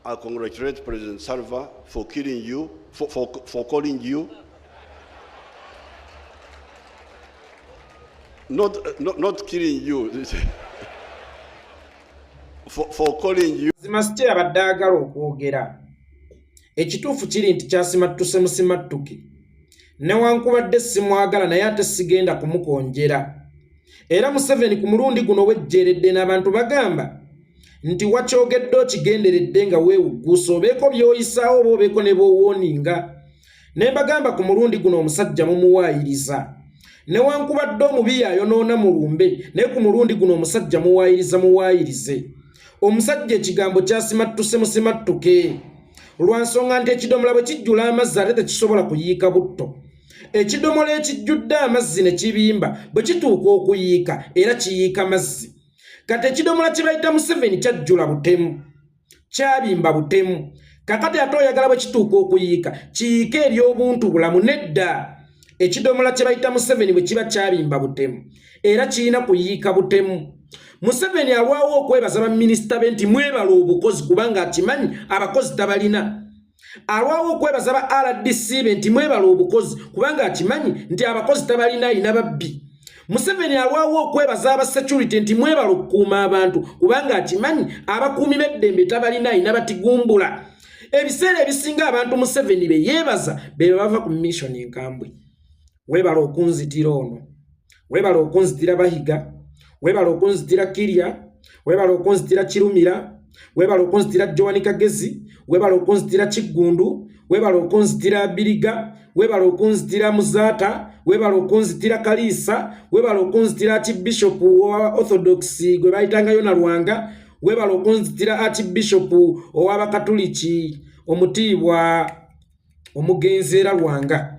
I congratulate President Salva for killing you, for calling you. Not killing you. for calling you. Zimasite abadagala okwogera. Ekituufu kiri nti kyasimattuse musimattuke. Newankubadde simwagala naye ate sigenda kumukonjera. Era Museveni ku mulundi guno wejjeredde n'abantu bagamba nti wakyogedde okigenderedde nga weewugguusa obeeko by'oyisaawo oba obeeko ne b'owooninga. Ne mbagamba ku mulundi guno omusajja mumuwaayiriza. Newankubadde omubi yayonoona mulumbe naye ku mulundi guno omusajja muwaayirize. Omusajja ekigambo kyasimattuse musimattuke. Lwansonga nti ekidomola bwe kijjula amazzi ate tekisobola kuyiika butto. Ekidomola ekijjudde amazzi ne kibimba bwe kituuka okuyiika era kiyiika mazzi. Kati ekidomola kye bayita Museveni kyajjula butemu. Kyabimba butemu. Kakati ate oyagala bwe kituuka okuyiika kiyiike eri obuntu bulamu nedda. Ekidomola kye bayita Museveni bwe kiba kyabimba butemu era kirina kuyiika butemu. Museveni alwawo okwebaza baminisita be nti mwebala obukozi kubanga akimanyi abakozi tabalina. Alwawo okwebaza ba RDC be nti mwebala obukozi kubanga akimanyi nti abakozi tabalina alina babbi. Museveni alwawo okwebaza aba security nti mwebala okukuuma abantu kubanga akimanyi abakuumi b'eddembe tabalina alina batigumbula. Ebiseera ebisinga abantu Museveni be yeebaza be bava ku mission enkambwe. Webala okunzitira ono. Webala okunzitira Bahiga. Webala okunzitira Kirya. Webala okunzitira Kirumira. Webala okunzitira Joani Kagezi. Webala okunzitira Kiggundu. Webala okunzitira Biriga. Webala okunzitira Muzaata. Webala okunzitira Kalisa. Webala okunzitira Archbishop wa Orthodox gwe bayitangayo na Lwanga. Webala okunzitira Archbishop ow'Abakatuliki omutiibwa omugenzi era Lwanga.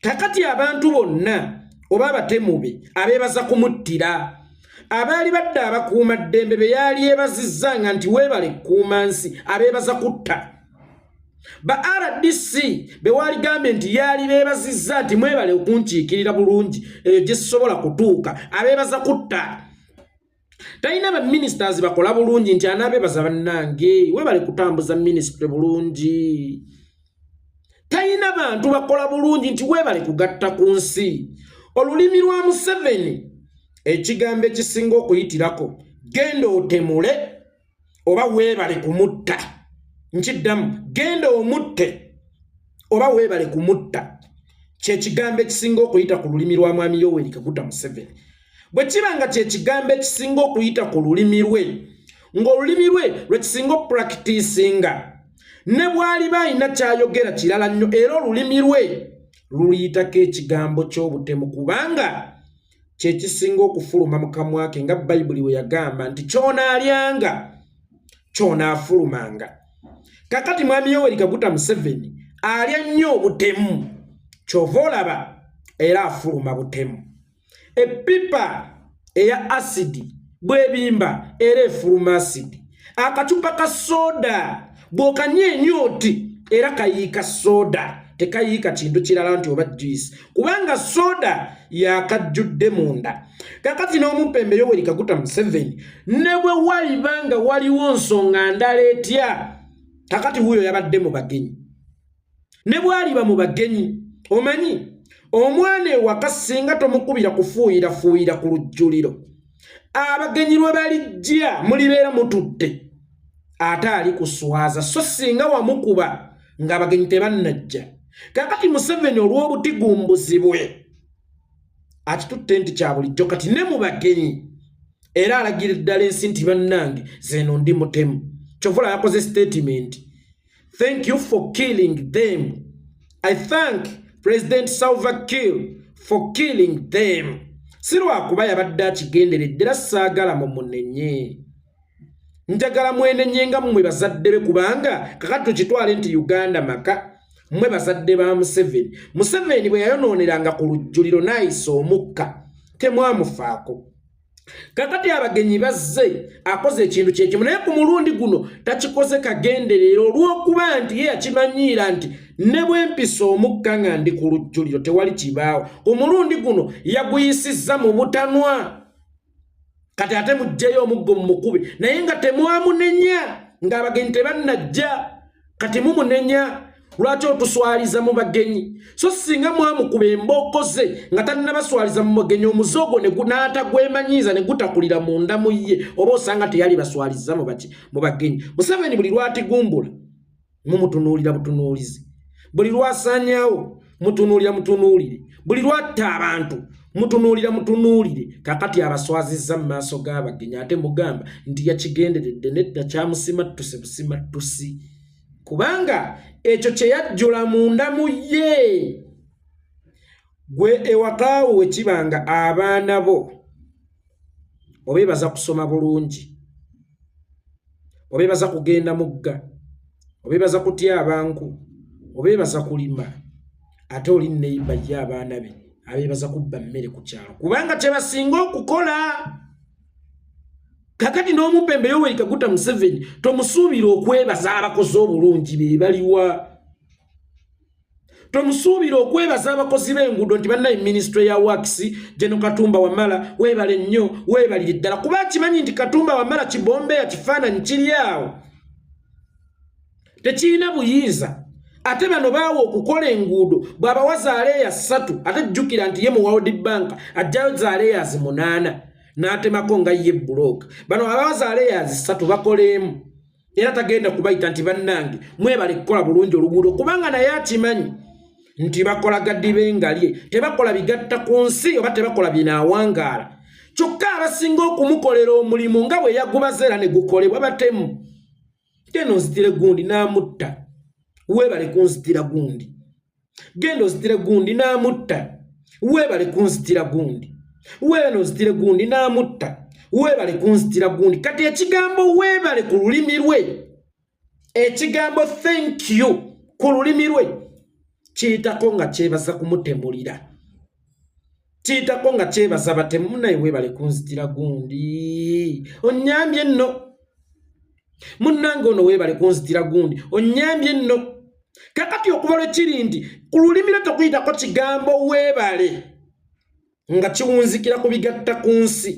Kakati abantu bonna oba abatemube abeebaza kumuttira. Abaali badde abakuuma ddembe be yali yeebazizza nti weebale kuuma nsi abeebaza kutta. Ba RDC be waligambye nti yali beebazizza nti mwebale okunkiikirira bulungi eyo gye sisobola kutuuka abeebaza kutta. Talina ba ministers bakola bulungi nti anaabeebaza bannange weebale kutambuza ministry bulungi. Talina bantu bakola bulungi nti weebale kugatta ku nsi. Olulimi lwa Museveni ekigambo ekisinga okuyitirako genda otemule oba weebale kumutta. Nkiddamu genda omutte oba weebale kumutta. Kye kigambo ekisinga okuyita ku lulimi lwa mwami Yoweri Kaguta Museveni. Bwe kiba nga kye kigambo ekisinga okuyita ku lulimi lwe ng'olulimi lwe lwe kisinga okupracticinga ne bwali balina kyayogera kirala nnyo era olulimi lwe luliyitako ekigambo ky'obutemu kubanga kye kisinga okufuluma mu kamwa ke nga Bayibuli we yagamba nti ky'onaalyanga ky'onaafulumanga. Kakati mwami Yoweri Kaguta Museveni alya nnyo obutemu ky'ova olaba era afuluma butemu. Epipa eya asidi bwebimba era efuluma asidi. Akacupa ka soda bw'okanywa enyooti era kayiika soda tekayiika kintu kirala nti oba juice kubanga soda yakajjudde munda. Kakati n'omupembe Yoweri Kaguta Museveni ne bwe walibanga waliwo nsonga ndala etya kakati huyo yabadde mu bagenyi. Ne bwaliba mu bagenyi omanyi omwana ewaka singa tomukubira kufuuyira ku lujjuliro abagenyi lwe balijja mulibeera mutudde ate ali kuswaza so singa wamukuba ng'abagenyi tebannajja. Kakati Museveni olw'obutigumbuzi bwe akitutte nti kya bulijjo kati ne mu bagenyi era alagira ddala ensi nti bannange zeeno ndi mutemu. Kyovula yakoze statement. Thank you for killing them. I thank President Salva Kiir for killing them. Si lwakuba yabadde akigenderedde era saagala mumunenye. Njagala mwenenye nga mmwe bazadde be kubanga kakati tukitwale nti Uganda maka mmwe bazadde ba Museveni. Museveni bwe yayonooneranga ku lujjuliro n'ayisa omukka temwamufaako. Kakati abagenyi bazze akoze ekintu kyekimu naye ku mulundi guno takikoze kagenderero olw'okuba nti ye yakimanyiira nti ne bwe mpisa omukka nga ndi ku lujjuliro tewali kibaawo. Omulundi guno yaguyisizza mu butanwa. Kati ate mujjeyo omuggo mukube naye nga temwamunenya. ng'abagenyi tebannajja kati mumunenya lwaki otuswaliza mu bagenyi so singa mwamukuba embooko ze nga tannabaswaliza mu bagenyi omuzogo n'atagwemanyiiza ne gutakulira munda mu ye oba osanga teyali baswaliza mu bagenyi Museveni buli lwatigumbula mumutunuulira butunuulizi buli lwasaanyaawo mutunuulira mutunuulire buli lwatta abantu mutunuulira mutunuulire kakati abaswazizza mu maaso g'abagenyi ate mugamba nti yakigenderedde nedda kyamusimattuse busimattusi kubanga ekyo kye yajjula munda mu ye gwe ewakaawo wekibanga abaana bo obeebaza kusoma bulungi obeebaza kugenda mugga obeebaza kutya abantu obeebaza kulima ate oli neiba ye abaana be abeebaza kubba mmere ku kyalo kubanga kye basinga okukola kakati n'omupembe Yoweri Kaguta Museveni tomusuubira okwebaza abakozi obulungi be baliwa tomusuubira okwebaza abakozi b'enguudo nti bannaye Ministry ya Works General Katumba Wamala weebale nnyo weebalire ddala kuba kimanyi nti Katumba Wamala kibombeya kifaananyi kiri awo tekirina buyinza ate bano baawo okukola enguudo bw'abawa zaaleya 3 ate jjukira nti ye mu World Bank ajjayo zaaleyazi 8 n'atemako nga ye buloka bano abawa zaaleyazi 3 bakoleemu era tagenda kubayita nti bannange mwebale kukola bulungi oluguudo kubanga naye akimanyi nti bakola gaddi bengalye tebakola bigatta ku nsi oba tebakola binaawangaala kyokka abasinga okumukolera omulimu nga bwe yagubaza era ne gukolebwa batemu genda onzitire gundi n'amutta weebale kunzitira gundi genda onzitire gundi n'amutta weebale kunzitira gundi weeno onzitire gundi n'amutta weebale kunzitira gundi kati ekigambo weebale ku lulimi lwe ekigambo thank you ku lulimi lwe kiyitako nga kyebaza kumutemulira kiyitako nga kyebaza batemu naye weebale kunzitira gundi onnyambye nno munnange ono weebale kunzitira gundi onnyambye nno kakati okuba lwe kiri nti ku lulimi lwe tokuyitako kigambo weebale nga kiwunzikira ku bigatta ku nsi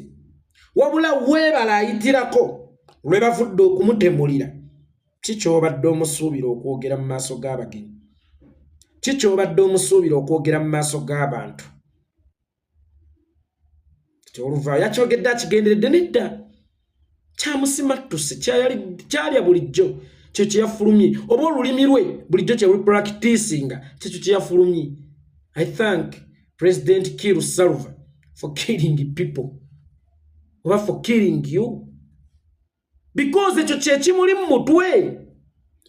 wabula weebale ayitirako lwe bavudde okumutemulira kikyobadde omusuubira okwogera mu maaso g'abagenyi kikyobadde omusuubira okwogera mu maaso g'abantu kyoluvaayo yakyogedde akigenderedde nedda kyamusimattuse kyalya bulijjo kyo kyeyafulumye oba olulimi lwe bulijjo kyewulipulakitisinga kyekyo kyeyafulumye I thank President Kiru Salva for killing people oba for killing you because ekyo kyekimuli mu mutwe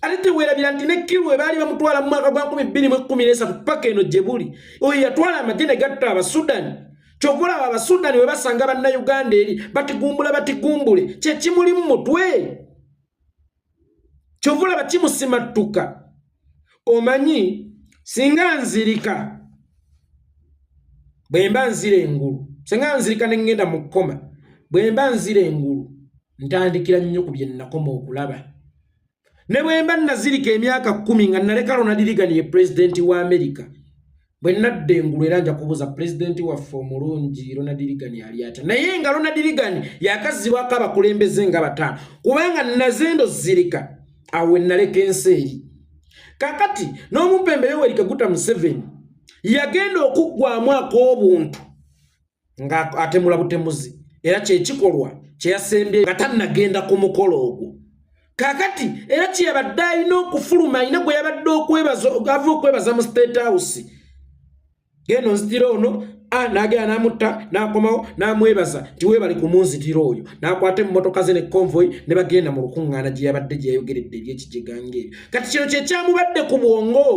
ate teweerabira nti ne Kiru ebaali bamutwala mu mwaka gwa 2013 paka eno gye buli oyo yatwala amagye ne gatta Abasudani kyovula Abasudani we basanga bannayuganda eri batigumbule kyekimuli mu mutwe kyovula bakimusimattuka omanyi singa nzirika bwemba nzira engulu singa nzirika ne ngenda mu kkoma bwemba nzira engulu ntandikira nnyo ku bye nnakoma okulaba ne bwemba nazirika emyaka 10 nga naleka Ronald Reagan ye president wa America bwe nadde engulu era nja kubuuza president waffe omulungi Ronald Reagan yali atya naye nga Ronald Reagan yakazibwako abakulembeze nga 5 kubanga nazendo zirika awe naleka ensi eri kakati n'omupembe Yoweri Kaguta Museveni yagenda okuggwamu ak'obuntu nga atemula butemuzi era kyekikolwa kyeyasembye nga tannagenda ku mukolo ogwo kakati era kyeyabadde alina okufuluma alina gwe yabadde okwebaza mu State House genda onzitira ono n'agenda n'amutta n'akomawo n'amwebaza nti weebali ku munzitira oyo n'akwata emmotoka ze ne convoy ne bagenda mu lukuŋŋaana gye yabadde gye yayogeredde ebyekijeganga ebyo kati kino kye kyamubadde ku bwongo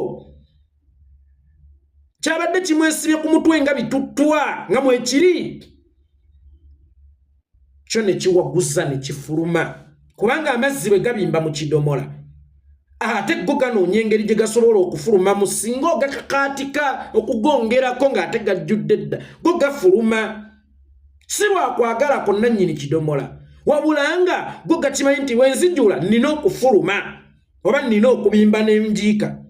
kyabadde kimwesibye ku mutwe nga bituttwa nga mwekiri kyo ne kiwaguza ne kifuluma kubanga amazzi bwe gabimba mu kidomola ate go ganoonya engeri gye gasobola okufulumamu singa ogakakaatika okugongerako ng'ate gajjudde dda go gafuluma si lwakwagalako nannyini kidomola wabula nga go gakimanyi nti wenzijula nina okufuluma oba nina okubimba n'enjiika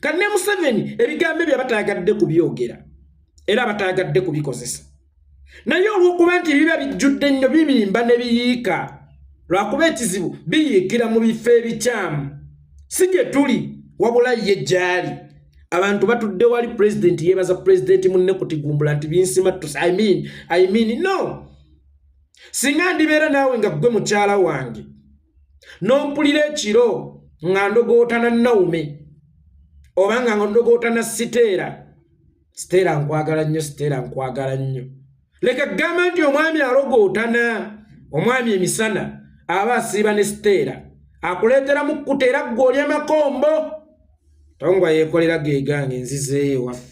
kati ne Museveni ebigambo bye batayagadde kubyogera era batayagadde kubikozesa naye olw'okuba nti biba bijjudde nnyo bibimba ne biyiika lwakuba ekizibu biyiikira mu bifo ebikyamu si gye tuli wabula ye gyali abantu batudde wali president yebaza president munne kutigumbula nti binsima tusa I mean no singa ndibeera naawe nga gwe mukyala wange nompulira ekiro nga ndogootana Naume oba nga ndogootana Siteera nkwagala nnyo leka gamba nti omwami alogootana omwami emisana aba asiiba ne Siteera akuleetera mu kkuta era ggwe olya makombo tongwa Yekolera geegange nzizeeyo waffe